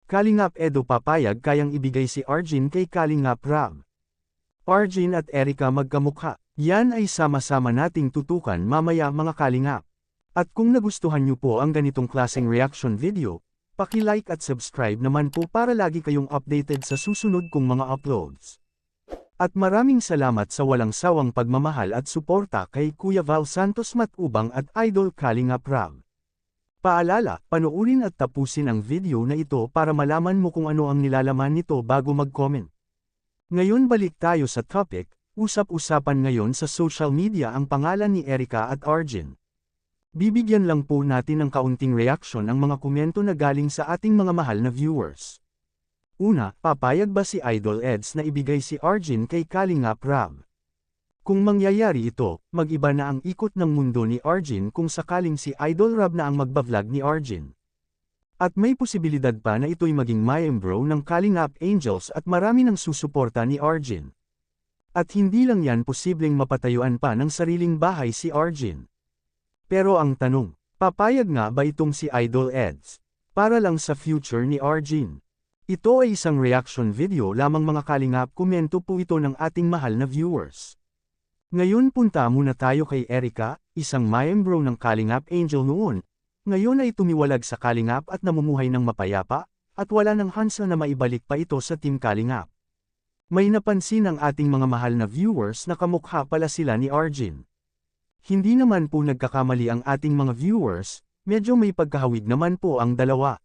Kalingap Edo papayag kayang ibigay si Arjun kay Kalingap Rab. Arjun at Erica magkamukha. Yan ay sama-sama nating tutukan mamaya mga kalingap. At kung nagustuhan niyo po ang ganitong klaseng reaction video, paki-like at subscribe naman po para lagi kayong updated sa susunod kong mga uploads. At maraming salamat sa walang sawang pagmamahal at suporta kay Kuya Val Santos Matubang at Idol Kalingap Rab. Paalala, panoorin at tapusin ang video na ito para malaman mo kung ano ang nilalaman nito bago mag-comment. Ngayon balik tayo sa topic, usap-usapan ngayon sa social media ang pangalan ni Erica at Arjun. Bibigyan lang po natin ng kaunting reaction ang mga komento na galing sa ating mga mahal na viewers. Una, papayag ba si Idol Eds na ibigay si Arjun kay Kalingap Rab? Kung mangyayari ito, mag-iba na ang ikot ng mundo ni Arjun kung sakaling si Idol Rab na ang magba-vlog ni Arjun. At may posibilidad pa na ito'y maging miyembro ng Kalingap Angels at marami nang susuporta ni Arjun. At hindi lang yan posibleng mapatayuan pa ng sariling bahay si Arjun. Pero ang tanong, papayag nga ba itong si Idol Eds? Para lang sa future ni Arjun. Ito ay isang reaction video lamang mga kalingap, komento po ito ng ating mahal na viewers. Ngayon punta muna tayo kay Erica, isang miyembro ng Kalingap Angel noon. Ngayon ay tumiwalag sa Kalingap at namumuhay ng mapayapa, at wala nang hansa na maibalik pa ito sa Team Kalingap. May napansin ang ating mga mahal na viewers na kamukha pala sila ni Arjun. Hindi naman po nagkakamali ang ating mga viewers, medyo may pagkahawig naman po ang dalawa.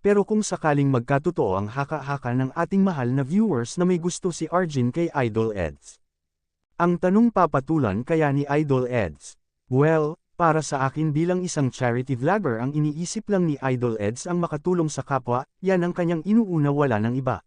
Pero kung sakaling magkatotoo ang haka-haka ng ating mahal na viewers na may gusto si Arjun kay Idol Eds. Ang tanong, papatulan kaya ni Idol Eds? Well, para sa akin bilang isang charity vlogger ang iniisip lang ni Idol Eds ang makatulong sa kapwa, yan ang kanyang inuuna, wala ng iba.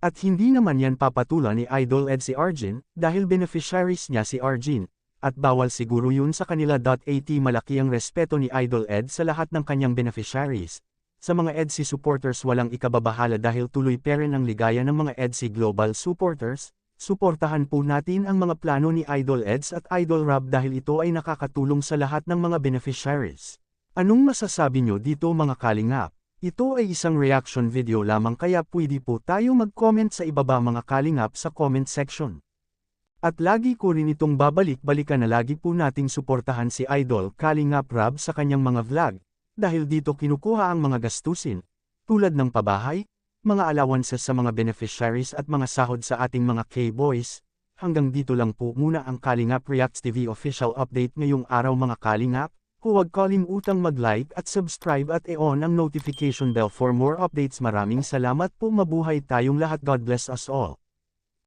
At hindi naman yan papatulan ni Idol Eds si Arjun, dahil beneficiaries niya si Arjun, at bawal siguro yun sa kanila. At malaki ang respeto ni Idol Eds sa lahat ng kanyang beneficiaries. Sa mga EDSI supporters walang ikababahala dahil tuloy pa rin ang ligaya ng mga EDSI Global supporters. Suportahan po natin ang mga plano ni Idol Eds at Idol Rab dahil ito ay nakakatulong sa lahat ng mga beneficiaries. Anong masasabi nyo dito mga kalingap? Ito ay isang reaction video lamang kaya pwede po tayo mag-comment sa ibaba mga kalingap sa comment section. At lagi ko rin itong babalik-balikan na lagi po nating suportahan si Idol Kalingap Rab sa kanyang mga vlog, dahil dito kinukuha ang mga gastusin, tulad ng pabahay, mga allowances sa mga beneficiaries at mga sahod sa ating mga K-boys. Hanggang dito lang po muna ang Kalingap Reacts TV official update ngayong araw mga kalingap. Huwag kalimutang mag-like at subscribe at i-on ang notification bell for more updates. Maraming salamat po, mabuhay tayong lahat. God bless us all.